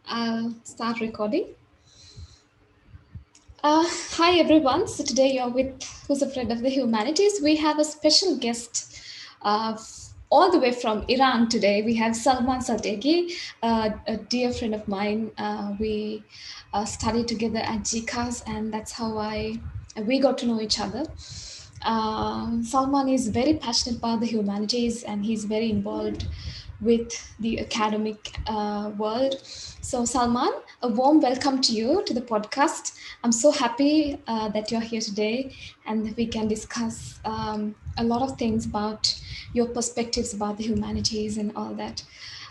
I'll start recording. Hi everyone. So today you're with Who's Afraid of the Humanities. We have a special guest all the way from Iran today. We have Salman Sadeghi, a dear friend of mine. We studied together at GCAS, and that's how we got to know each other. Salman is very passionate about the humanities, and he's very involved with the academic world. So, Salman, a warm welcome to you to the podcast. I'm so happy that you're here today and we can discuss a lot of things about your perspectives about the humanities and all that.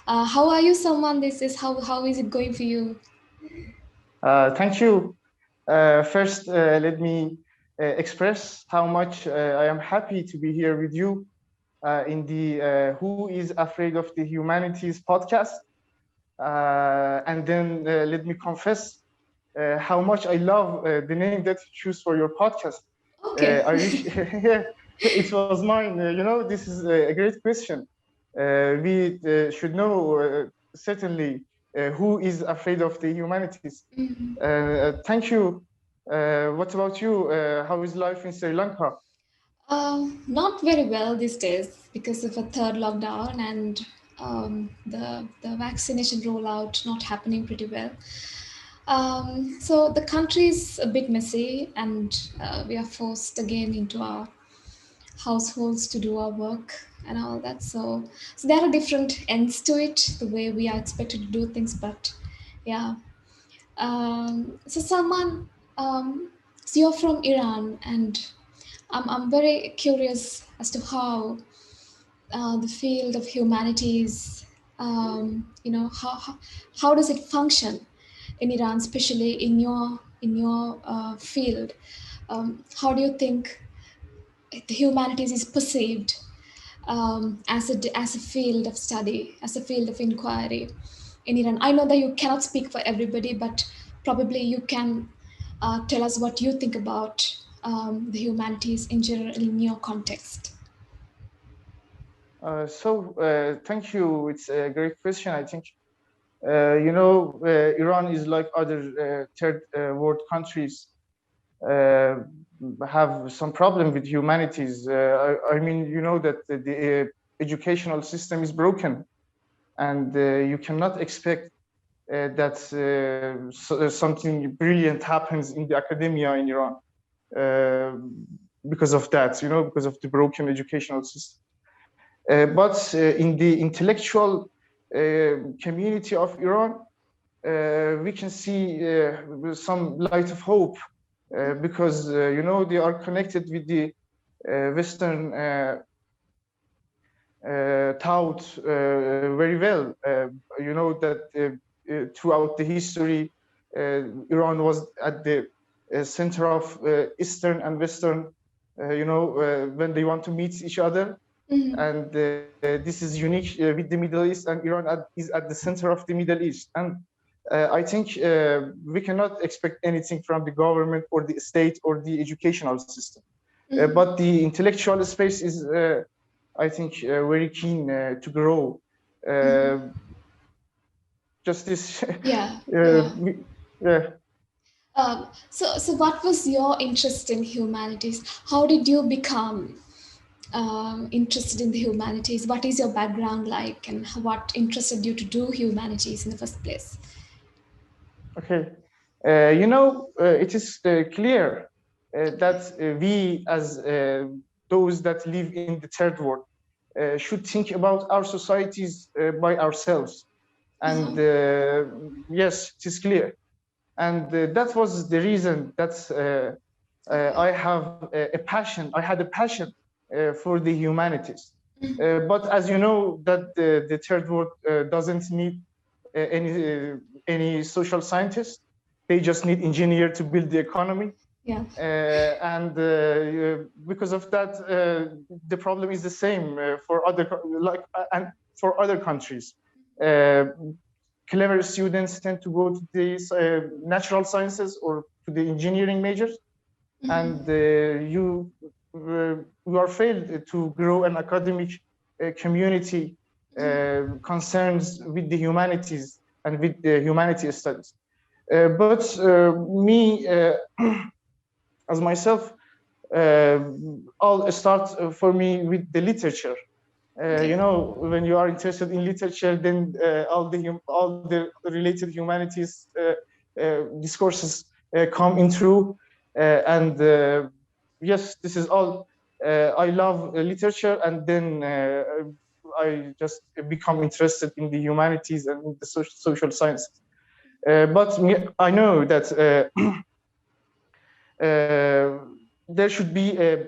How are you, Salman? How is it going for you? Thank you. First, let me express how much I am happy to be here with you in the Who is Afraid of the Humanities podcast. And then let me confess how much I love the name that you choose for your podcast. Okay. I wish yeah, it was mine. This is a great question. We should know certainly who is afraid of the humanities. Thank you. What about you? How is life in Sri Lanka? Not very well these days because of a third lockdown and the vaccination rollout not happening pretty well. So the country is a bit messy, and we are forced again into our households to do our work and all that. So there are different ends to it, the way we are expected to do things. But yeah. So Salman, so you're from Iran, and I'm very curious as to how the field of humanities, how does it function in Iran, especially in your field? How do you think the humanities is perceived as a field of study, as a field of inquiry in Iran? I know that you cannot speak for everybody, but probably you can tell us what you think about the humanities in general in your context. Thank you. It's a great question. I think, Iran is like other third world countries, uh, have some problem with humanities. I mean, you know that the educational system is broken, and you cannot expect that something brilliant happens in the academia in Iran uh, because of that, because of the broken educational system. But in the intellectual community of Iran, we can see some light of hope because they are connected with the Western thought very well. You know that throughout the history, Iran was at the center of Eastern and Western. When they want to meet each other, Mhm. and this is unique with the Middle East, and Iran is at the center of the Middle East. And I think we cannot expect anything from the government or the state or the educational system. But the intellectual space is, I think, very keen to grow. Uh, just this, Yeah, yeah. yeah. So what was your interest in humanities? How did you become interested in the humanities? What is your background like, and what interested you to do humanities in the first place? Okay. It is clear that we, as those that live in the third world, should think about our societies by ourselves. And Uh-huh. yes, it is clear. And that was the reason that Okay. I have a passion. I had a passion for the humanities. But as you know, that the third world doesn't need any social scientists. They just need engineer to build the economy. Yeah. And because of that, the problem is the same for and for other countries. Uh, Clever students tend to go to these natural sciences or to the engineering majors, and you are failed to grow an academic community concerns with the humanities and with the humanity studies. But me, as myself, all start for me with the literature. Okay. You know, when you are interested in literature, then all the related humanities discourses come in through, and yes, this is all. I love literature, and then I just become interested in the humanities and the social sciences. But I know that there should be a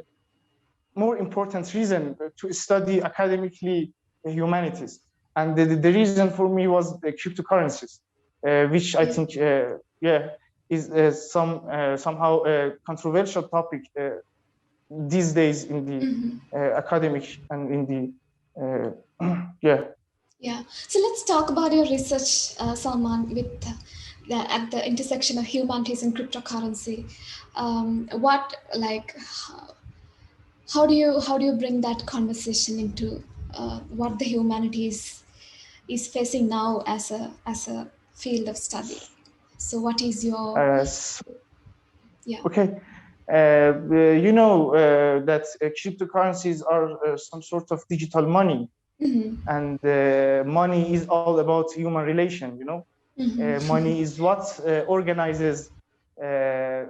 more important reason to study academically humanities. And the reason for me was the cryptocurrencies, which I Yeah. think, yeah, is somehow a controversial topic these days in the academic and in the, yeah. Yeah. So let's talk about your research, Salman, with at the intersection of humanities and cryptocurrency. What like how do you bring that conversation into what the humanities is facing now as a field of study? So what is your So, yeah? okay. You know that cryptocurrencies are some sort of digital money, Mm-hmm. and money is all about human relation. You know, Mm-hmm. money is what organizes uh,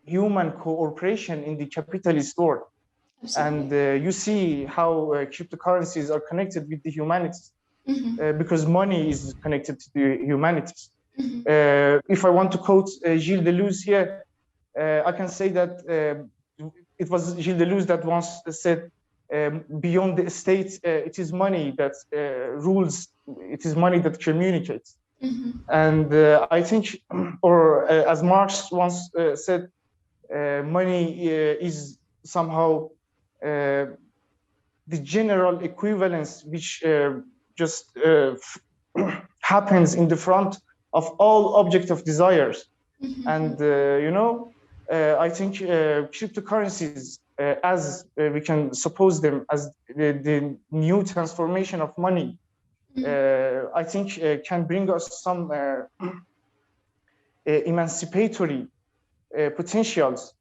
human cooperation in the capitalist world. And Absolutely. you see how cryptocurrencies are connected with the humanities, Mm-hmm. because money is connected to the humanities. Mm-hmm. If I want to quote Gilles Deleuze here, I can say that it was Gilles Deleuze that once said, beyond the state, it is money that rules, it is money that communicates. Mm-hmm. And I think, or as Marx once said, money is somehow the general equivalence which just happens in the front of all object of desires. Mm-hmm. And you know, I think cryptocurrencies, as we can suppose them as the new transformation of money, I think can bring us some emancipatory potentials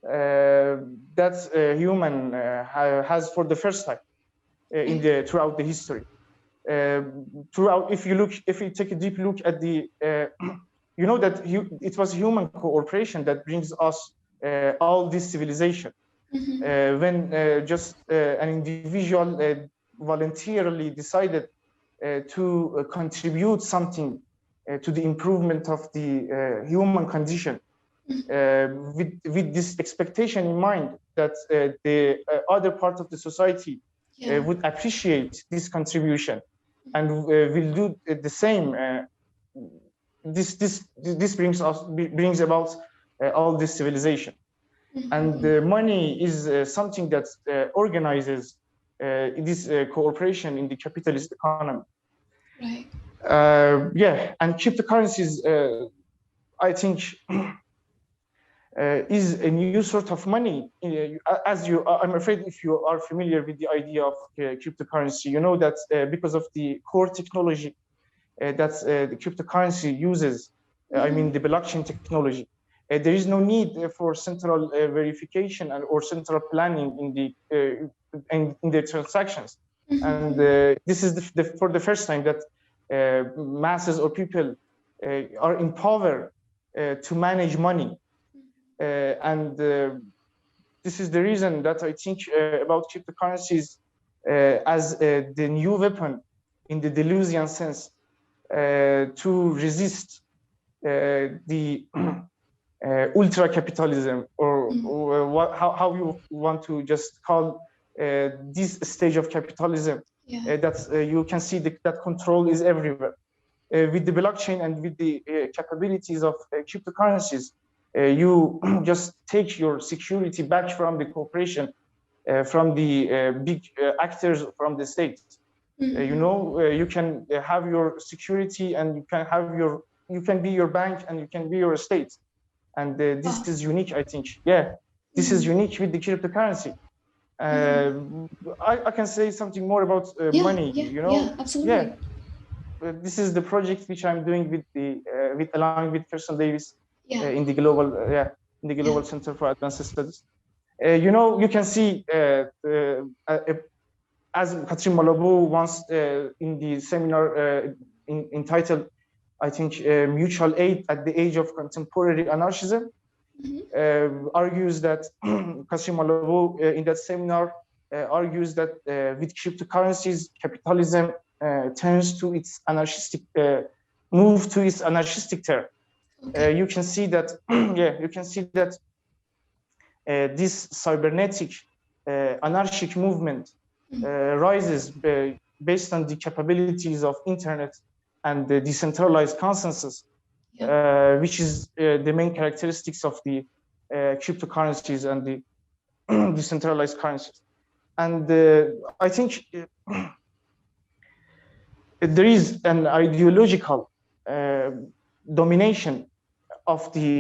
that human has for the first time in Right. the throughout the history. Throughout, if you take a deep look at the, you know that it was human cooperation that brings us all this civilization. Mm-hmm. When just an individual voluntarily decided to contribute something to the improvement of the human condition, with this expectation in mind that the other part of the society Yeah. would appreciate this contribution and will do the same. This brings about all this civilization, and money is something that organizes this cooperation in the capitalist economy. Right. Yeah, and cryptocurrencies, I think, is a new sort of money. As you, I'm afraid, if you are familiar with the idea of cryptocurrency, you know that because of the core technology that the cryptocurrency uses, I mean the blockchain technology, there is no need for central verification or central planning in the transactions. And this is for the first time that masses or people are empowered to manage money. And this is the reason that I think about cryptocurrencies as the new weapon in the Deleuzian sense to resist the ultra capitalism, or how you want to just call this stage of capitalism, Yeah. that you can see that control is everywhere. With the blockchain and with the capabilities of cryptocurrencies, you just take your security back from the corporation, from the big actors, from the state. You know, you can have your security, and you can be your bank, and you can be your state. And this Wow. is unique, I think. Yeah, this is unique with the cryptocurrency. I can say something more about Yeah, money. yeah, You yeah, know, absolutely. yeah, this is the project which I'm doing with the with along with Persian Davis Yeah, in the global in the yeah. Global Center for Advanced Studies. You know, you can see as Katrin Malabou once in the seminar entitled, I think, Mutual Aid at the Age of Contemporary Anarchism, argues that Katrin Malabou in that seminar argues that with cryptocurrencies, capitalism turns to its anarchistic, move to its anarchistic turn. Okay. You can see that, yeah, you can see that this cybernetic anarchic movement rises based on the capabilities of internet and the decentralized consensus, Yeah. which is the main characteristics of the cryptocurrencies and the decentralized currencies. And I think there is an ideological domination of the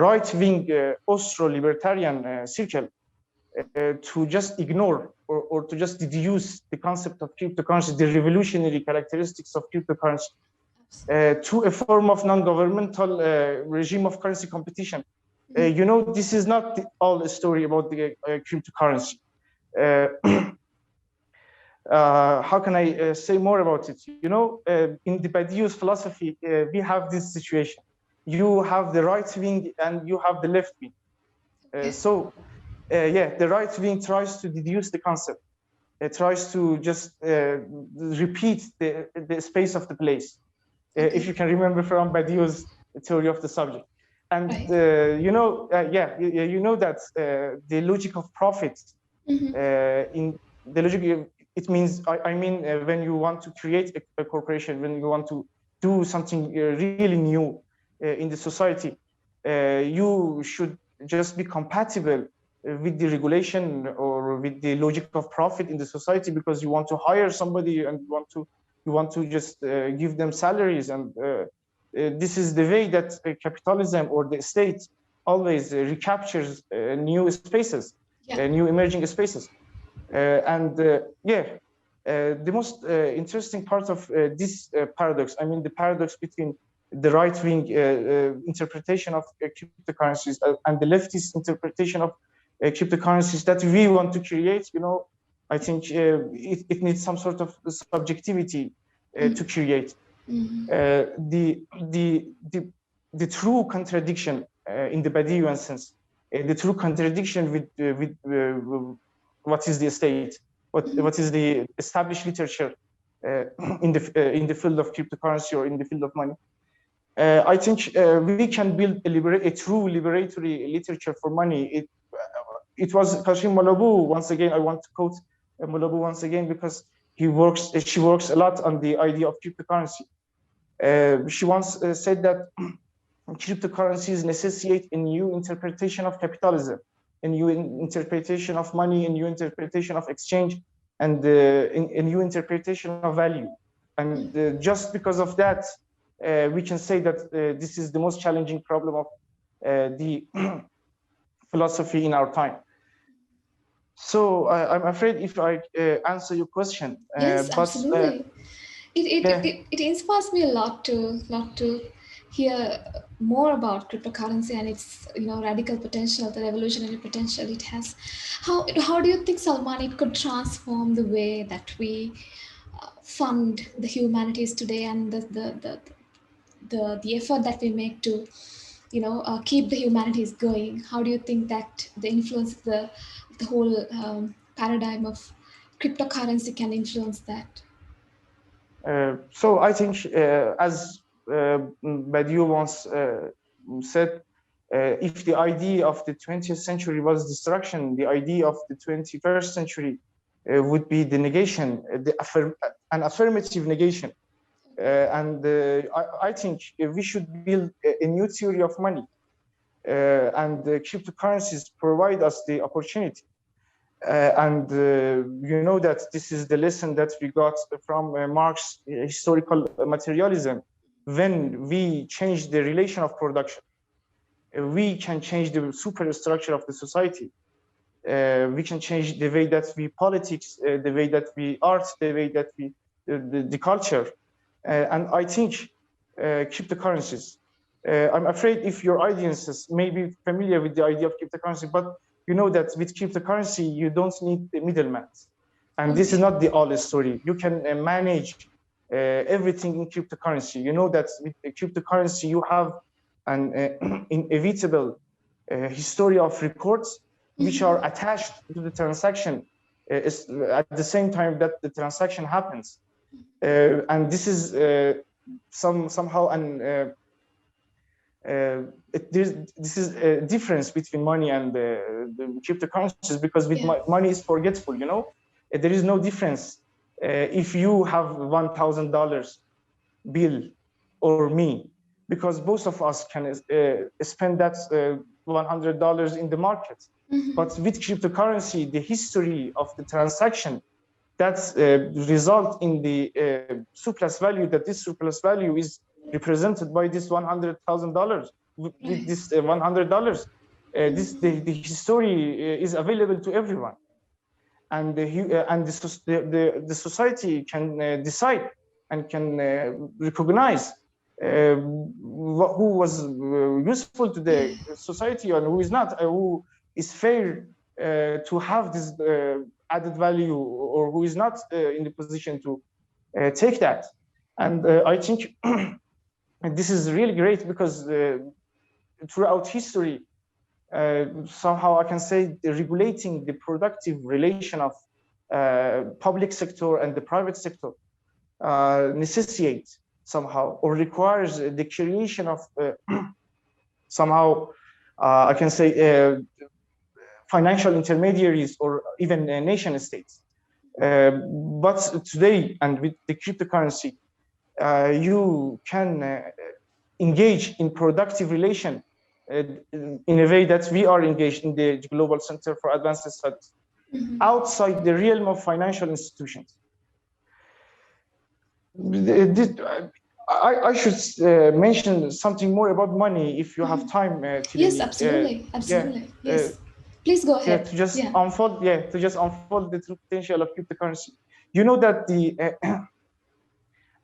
right-wing Austro-libertarian circle to just ignore or to just deduce the concept of cryptocurrency, the revolutionary characteristics of cryptocurrency, to a form of non-governmental regime of currency competition. You know, this is not all a story about the cryptocurrency. Uh, how can I say more about it? You know, in the Badiou's philosophy, we have this situation. You have the right wing and you have the left wing. Okay. Yeah, the right wing tries to deduce the concept. It tries to just repeat the space of the place. If Okay. you can remember from Badiou's theory of the subject. And Right. you know, you know that the logic of profit in the logic, it means, I mean, when you want to create a corporation, when you want to do something really new in the society, you should just be compatible with the regulation or with the logic of profit in the society, because you want to hire somebody and you want to just give them salaries, and this is the way that capitalism or the state always recaptures new spaces, Yeah. new emerging spaces. And yeah, the most interesting part of this paradox, I mean, the paradox between the right-wing interpretation of cryptocurrencies and the leftist interpretation of cryptocurrencies that we want to create, you know, I think it needs some sort of subjectivity to create. The true contradiction in the Badiouian sense, the true contradiction with what is the state, what is the established literature in the field of cryptocurrency or in the field of money. I think we can build a true liberatory literature for money. It was Kashim Malabou, once again, I want to quote Malabou once again, because she works a lot on the idea of cryptocurrency. She once said that cryptocurrencies necessitate a new interpretation of capitalism, a new interpretation of money, a new interpretation of exchange, and a new interpretation of value. And just because of that, we can say that this is the most challenging problem of the philosophy in our time. So I'm afraid if I answer your question, Yes, but absolutely. yeah, It inspires me a lot to hear more about cryptocurrency and its radical potential, the revolutionary potential it has. How do you think, Salman, it could transform the way that we fund the humanities today and the effort that we make to keep the humanities going? How do you think that the influence of the whole paradigm of cryptocurrency can influence that? so I think, as Badiou once said, if the idea of the 20th century was destruction, the idea of the 21st century would be the negation, an affirmative negation. And I think we should build a new theory of money, and cryptocurrencies provide us the opportunity. And you know that this is the lesson that we got from Marx's historical materialism. When we change the relation of production, we can change the superstructure of the society. we can change the way that we politics, the way that we art, the way that we the culture. And I think cryptocurrencies. I'm afraid if your audiences may be familiar with the idea of cryptocurrency, but you know that with cryptocurrency you don't need the middleman, and this is not the all story. You can manage everything in cryptocurrency. You know that with cryptocurrency you have an inevitable history of records which are attached to the transaction at the same time that the transaction happens, and this is somehow an this is a difference between money and the cryptocurrencies, because with money is forgetful, you know. There is no difference if you have $1,000 bill or me, because both of us can spend that $100 in the market. But with cryptocurrency, the history of the transaction that result in the surplus value, that this surplus value is represented by this $100,000. With this $100, the history is available to everyone, and the society can decide and can recognize who was useful to the society and who is not, who is fair to have this added value, or who is not in the position to take that. And I think this is really great, because throughout history, somehow I can say regulating the productive relation of public sector and the private sector necessitates somehow, or requires the creation of somehow I can say financial intermediaries, or even nation states. But today, and with the cryptocurrency, you can engage in productive relation in a way that we are engaged in the Global Center for Advanced Studies, outside the realm of financial institutions. I should mention something more about money if you have time today. Yes, absolutely, absolutely. Yes, please go ahead. To just unfold the true potential of cryptocurrency. You know that the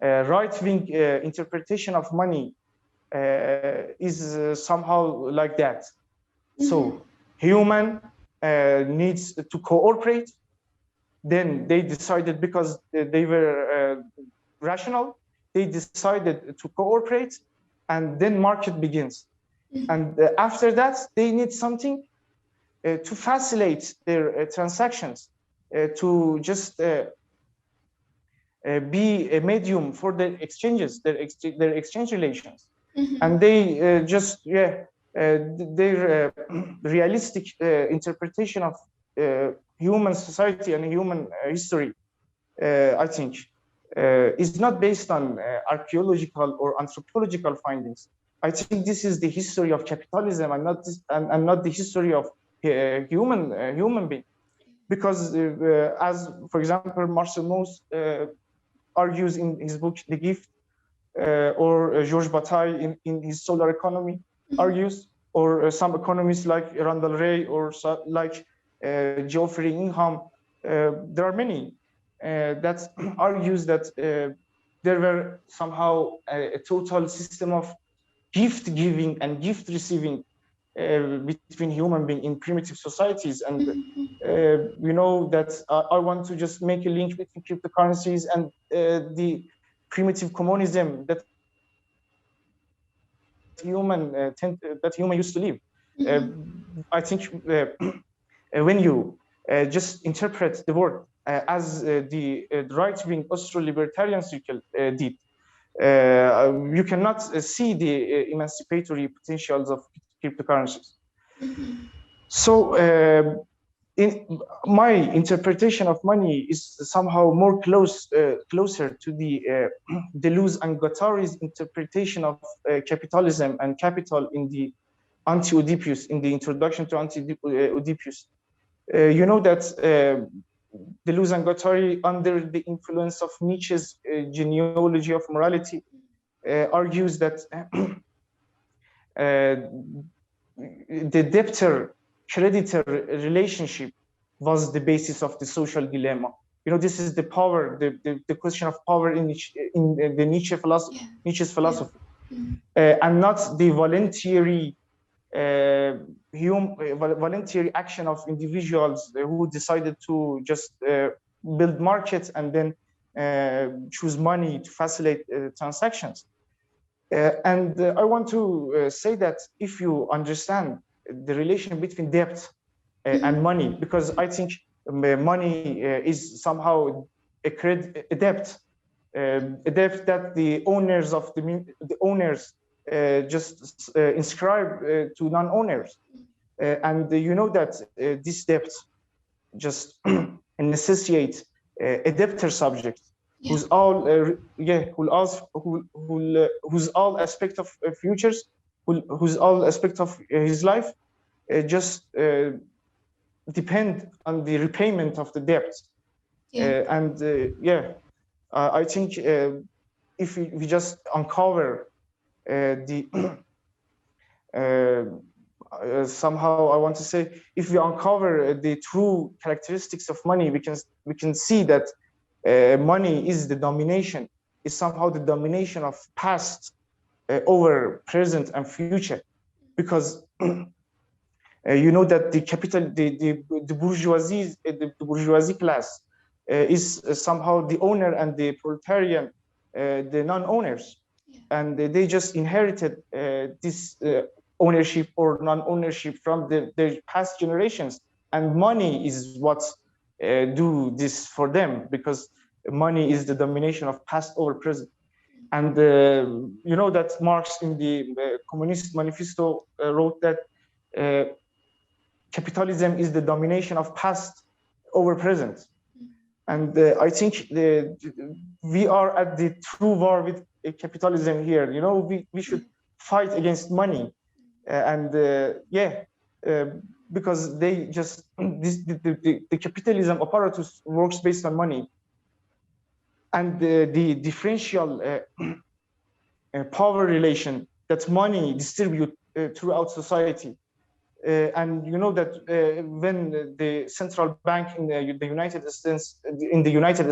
right-wing interpretation of money is somehow like that. So human needs to cooperate. Then they decided, because they were rational, they decided to cooperate, and then market begins. And after that, they need something to facilitate their transactions, to just be a medium for their exchanges, their exchange relations. And they just their realistic interpretation of human society and human history, I think, is not based on archaeological or anthropological findings. I think this is the history of capitalism, and not the history of human being. Because as, for example, Marcel Mauss argues in his book The Gift, or Georges Bataille in his Solar Economy argues, or some economists like Randall Wray, or like Geoffrey Ingham. There are many that argues that there were somehow a total system of gift giving and gift receiving between human beings in primitive societies. And you know that I want to just make a link between cryptocurrencies and the primitive communism that human used to live. I think when you just interpret the word as the right-wing Austro-libertarian circle did, you cannot see the emancipatory potentials of cryptocurrencies. So in my interpretation of money is somehow more closer to the Deleuze and Guattari's interpretation of capitalism and capital in the Anti-Oedipus, in the introduction to Anti-Oedipus. You know that Deleuze and Guattari, under the influence of Nietzsche's genealogy of morality, argues that the debtor creditor relationship was the basis of the social dilemma. This is the power, the question of power in the Nietzsche's philosophy, and not the voluntary voluntary action of individuals who decided to just build markets and then choose money to facilitate transactions. And I want to say that if you understand the relation between debt and money, because I think money is somehow a debt, a debt that the owners just inscribe to non-owners, and that this debt just necessitates a debtor subject who's all who's all aspect of futures, who's all aspect of his life just depend on the repayment of the debt. I think if we just uncover the somehow I want to say, if we uncover the true characteristics of money, we can see that money is somehow the domination of past over present and future, because that the bourgeoisie class is somehow the owner, and the proletarian the non-owners, and they just inherited this ownership or non-ownership from their past generations, and money is what do this for them, because money is the domination of past over present. And that Marx in the Communist Manifesto wrote that capitalism is the domination of past over present. And I think we are at the true war with capitalism here. We should fight against money, because they just the capitalism apparatus works based on money, and the differential power relation that money distribute throughout society. And that when the central bank in the United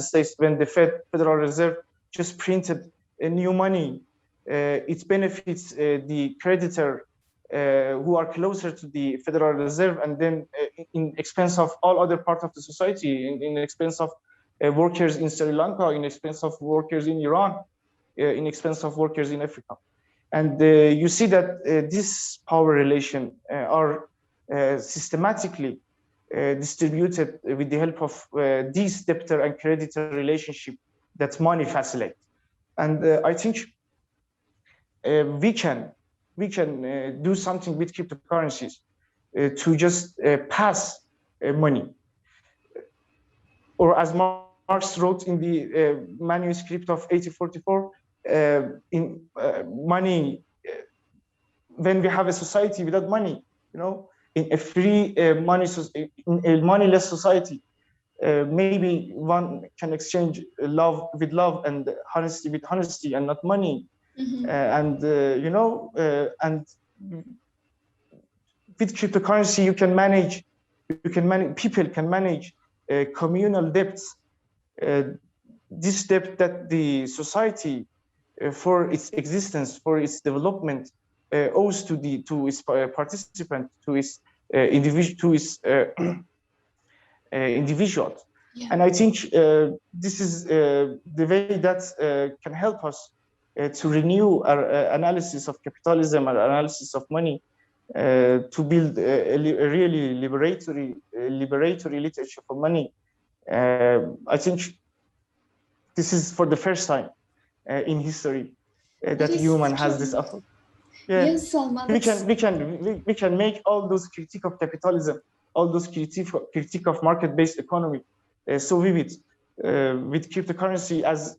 States, when the Federal Reserve just printed a new money, it benefits the creditor who are closer to the Federal Reserve, and then in expense of all other parts of the society, in expense of workers in Sri Lanka, in expense of workers in Iran, in expense of workers in Africa. And you see that this power relation are systematically distributed with the help of this debtor and creditor relationship that money facilitates. And I think we can do something with cryptocurrencies to just pass money, or as Marx wrote in the manuscript of 1844, in money, when we have a society without money, in a free in a moneyless society, maybe one can exchange love with love and honesty with honesty, and not money. And with cryptocurrency people can manage communal debts, this debt that the society for its existence, for its development, owes to its participant, to its individual. And I think this is the way that can help us to renew our analysis of capitalism, our analysis of money, to build a really liberatory literature for money. I think this is for the first time in history that human has this effort. Yes, Salman. We can make all those critique of capitalism, all those critique of market-based economy so vivid with cryptocurrency, as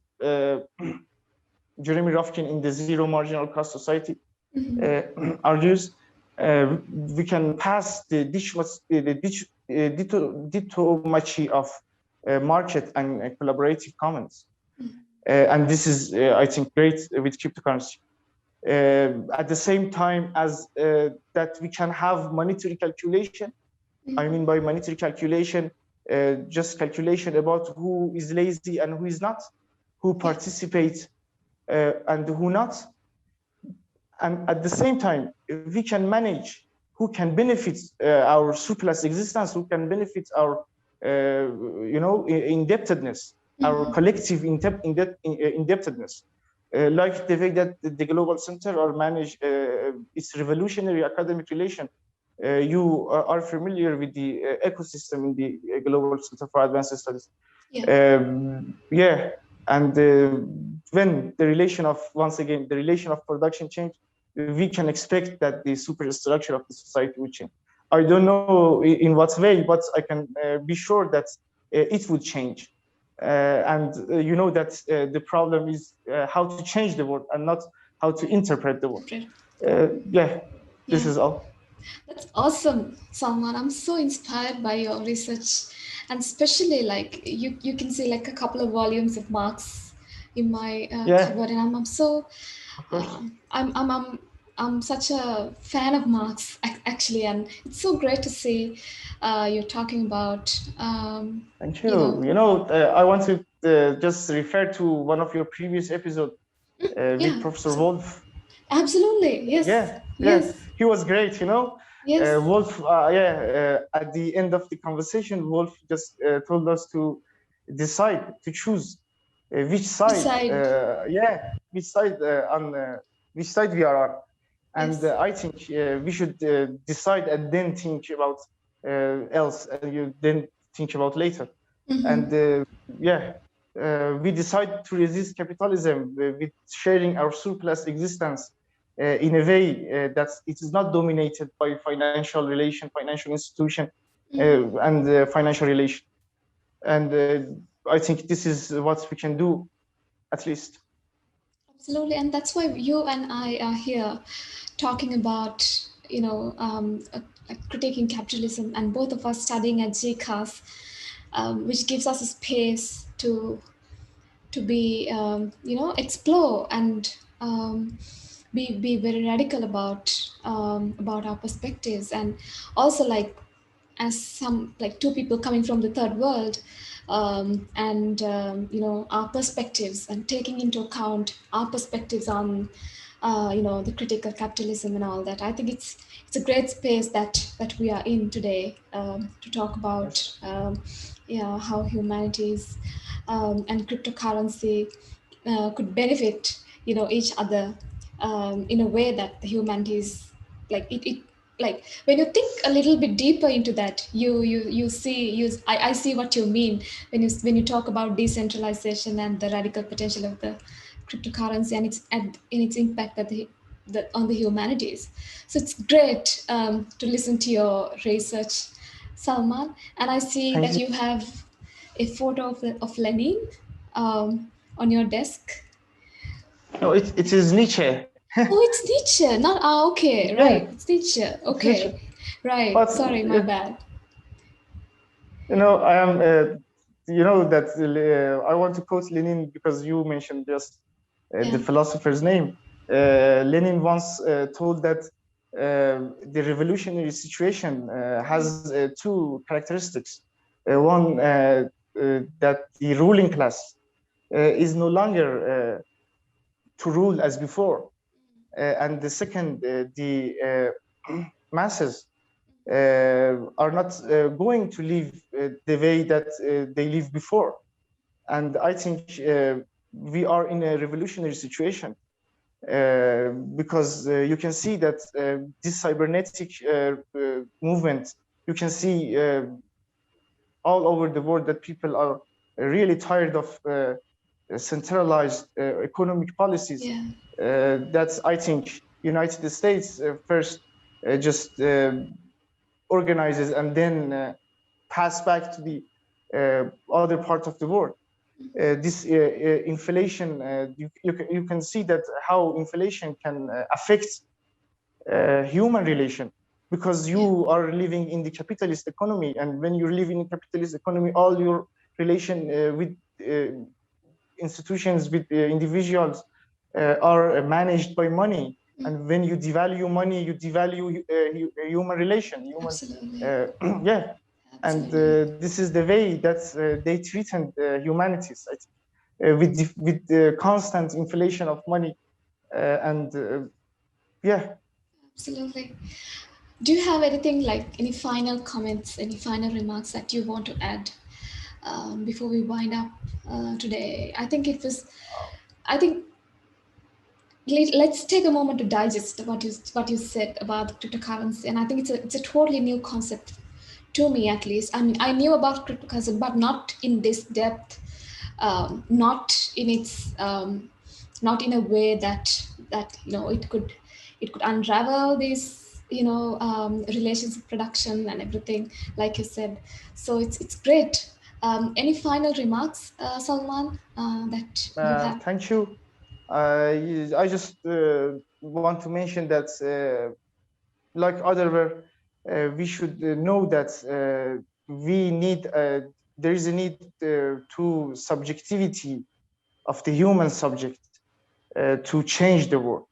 Jeremy Rifkin in the Zero Marginal Cost Society argues. We can pass the ditomachi of market and collaborative commons. And this is, I think, great with cryptocurrency. At the same time as that we can have monetary calculation I mean by monetary calculation, just calculation about who is lazy and who is not, who participates and who not. And at the same time, if we can manage who can benefit our surplus existence, who can benefit our, indebtedness, our collective indebtedness, like the way that the Global Center or manage its revolutionary academic relation. You are familiar with the ecosystem in the Global Center for Advanced Studies. Yeah, and when the relation of, once again, the relation of production change, we can expect that the superstructure of the society will change. I don't know in what way, but I can be sure that it would change. You know that the problem is how to change the world and not how to interpret the world. Yeah, this Yeah. is all. That's awesome, Salman. I'm so inspired by your research, and especially like you can see like a couple of volumes of Marx in my Yeah, cupboard, and I'm so of course. um, I'm, I'm I'm I'm such a fan of Marx actually, and it's so great to see you're talking about Thank you you. know I want to just refer to one of your previous episodes with yeah, Professor so Wolf. absolutely yes, Yeah, yes, he was great. yes, Wolf. At the end of the conversation, Wolf just told us to decide, to choose which side. decide, Which side on which side we are on. And yes. I think we should decide and then think about else, and you then think about later. And yeah, we decide to resist capitalism with sharing our surplus existence in a way that it is not dominated by financial relation, financial institution, and financial relation. And I think this is what we can do, at least. Absolutely, and that's why you and I are here talking about, like critiquing capitalism, and both of us studying at GCAS, which gives us a space to be, explore and be very radical about our perspectives, and also like as some like two people coming from the third world, and our perspectives and taking into account our perspectives on the critical capitalism and all that. I think it's a great space that we are in today, to talk about Yes. how humanities and cryptocurrency could benefit each other, in a way that the humanities like it like when you think a little bit deeper into that, you see I see what you mean when you talk about decentralization and the radical potential of the cryptocurrency and its impact on the humanities. So it's great to listen to your research, Salman, and I see Thank that you. you have a photo of Lenin on your desk. No, it is Nietzsche. Oh, it's Nietzsche. Not okay, Yeah, right? It's Nietzsche. it's Nietzsche. Okay, right. But Sorry, my bad. I am. That I want to quote Lenin because you mentioned just the Yeah. philosopher's name. Lenin once told that the revolutionary situation has two characteristics. One, that the ruling class is no longer to rule as before, and the second, the masses are not going to live the way that they lived before. And I think we are in a revolutionary situation because you can see that this cybernetic movement, you can see all over the world that people are really tired of centralized economic policies. Yeah. That's, I think, United States first just organizes and then pass back to the other part of the world. This inflation, you can see that how inflation can affect human relation, because Yeah. you are living in the capitalist economy, and when you're living in capitalist economy, all your relation with institutions, with individuals are managed by money. And when you devalue money, you devalue human relation, human, Absolutely. yeah. And Absolutely. this is the way that they treated humanities, I think, with the constant inflation of money, and yeah. Absolutely. Do you have anything like any final comments, any final remarks that you want to add before we wind up today? I think it was. I think let's take a moment to digest what you said about cryptocurrency, and I think it's a totally new concept to me, at least. I mean, I knew about cryptocurrency, but not in this depth, not in its not in a way that it could unravel these relations of production and everything, like you said. So it's great. Any final remarks, Salman, that you have? Thank you. I just want to mention that, like other were, we should know that we need there is a need to subjectivity of the human subject to change the world.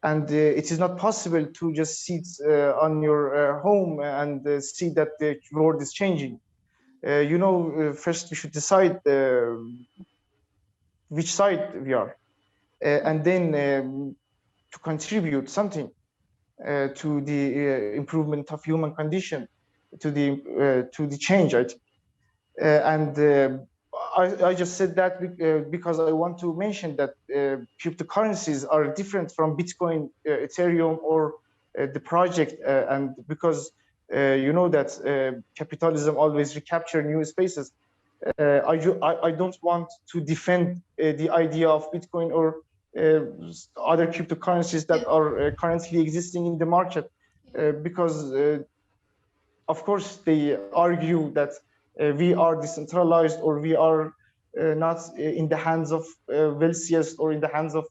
And it is not possible to just sit on your home and see that the world is changing. First we should decide which side we are, and then to contribute something to the improvement of human condition, to the change. I think. And I just said that because I want to mention that cryptocurrencies are different from Bitcoin, Ethereum, or the project, and because you know that capitalism always recapture new spaces. I don't want to defend the idea of Bitcoin or other cryptocurrencies that Yeah. are currently existing in the market, because of course they argue that we are decentralized, or we are not in the hands of wealthiest, or in the hands of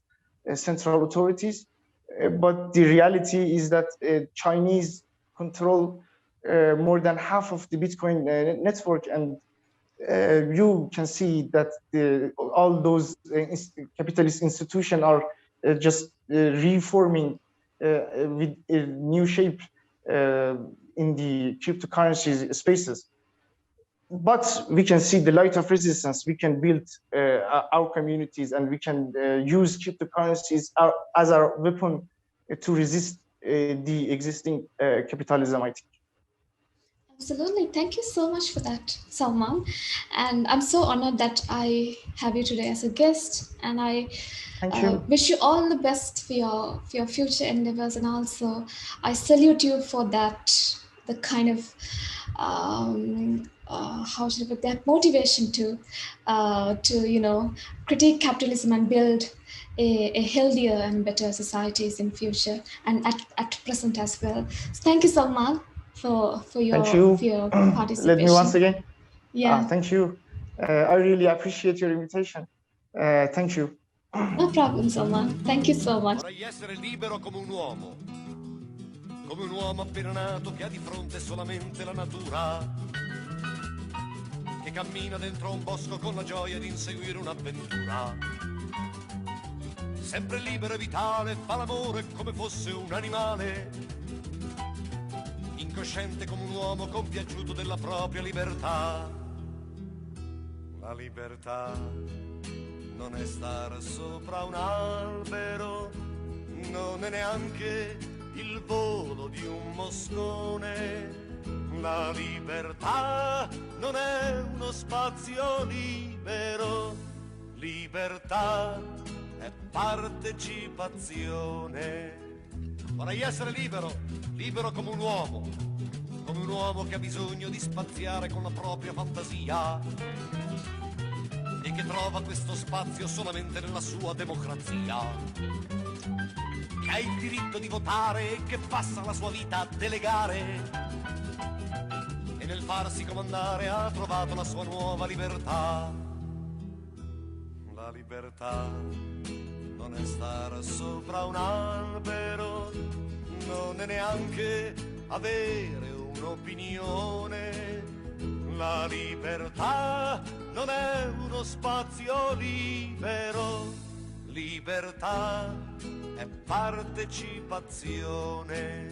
central authorities. But the reality is that Chinese control more than half of the Bitcoin network, and you can see that all those capitalist institutions are just reforming with a new shape uh, in the cryptocurrency spaces. But we can see the light of resistance. We can build our communities, and we can use cryptocurrencies as our weapon to resist the existing capitalism, I think. Absolutely. Thank you so much for that, Salman. And I'm so honored that I have you today as a guest. And I Thank you. wish you all the best for your future endeavors. And also, I salute you for the kind of how should I put that motivation to critique capitalism and build a healthier and better societies in future and at present as well. So thank you, Salman, for Thank your you. for your Let me once participation. again. Yeah, Thank you. I really appreciate your invitation. Thank you. no problem, Salman. Thank you so much. Vorrei essere libero come un uomo appena nato che ha di fronte solamente la natura, che cammina dentro un bosco con la gioia di inseguire un'avventura. Sempre libero e vitale, fa l'amore come fosse un animale, incosciente come un uomo compiaciuto della propria libertà. La libertà non è star sopra un albero, non è neanche il volo di un moscone. La libertà non è uno spazio libero, libertà è partecipazione. Vorrei essere libero, libero come un uomo che ha bisogno di spaziare con la propria fantasia e che trova questo spazio solamente nella sua democrazia, che ha il diritto di votare e che passa la sua vita a delegare, e nel farsi comandare ha trovato la sua nuova libertà. La libertà non è stare sopra un albero, non è neanche avere un'opinione. La libertà non è uno spazio libero, libertà è partecipazione.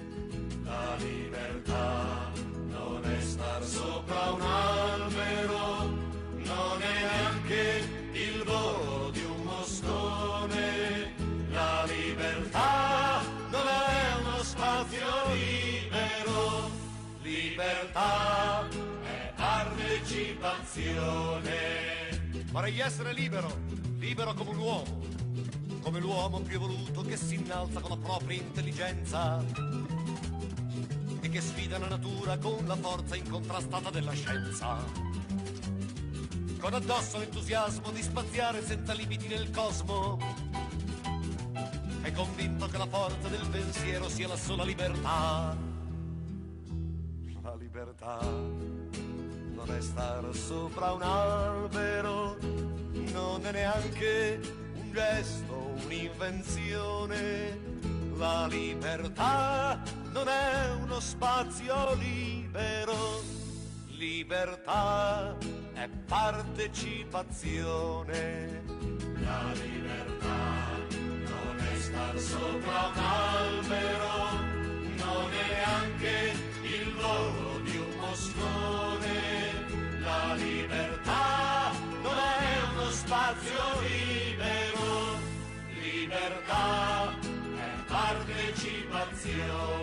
La libertà non è star sopra un albero, non è neanche il volo di un moscone. La libertà non è uno spazio libero, libertà è partecipazione. Vorrei essere libero, libero come un uomo, come l'uomo più evoluto che si innalza con la propria intelligenza e che sfida la natura con la forza incontrastata della scienza. Con addosso l'entusiasmo di spaziare senza limiti nel cosmo, è convinto che la forza del pensiero sia la sola libertà. La libertà non è star sopra un albero, non è neanche un gesto, un'invenzione. La libertà non è uno spazio libero, libertà è partecipazione. La libertà non è star sopra un albero, non è neanche il volo di un moscone. La libertà non è uno spazio libero, libertà è partecipazione.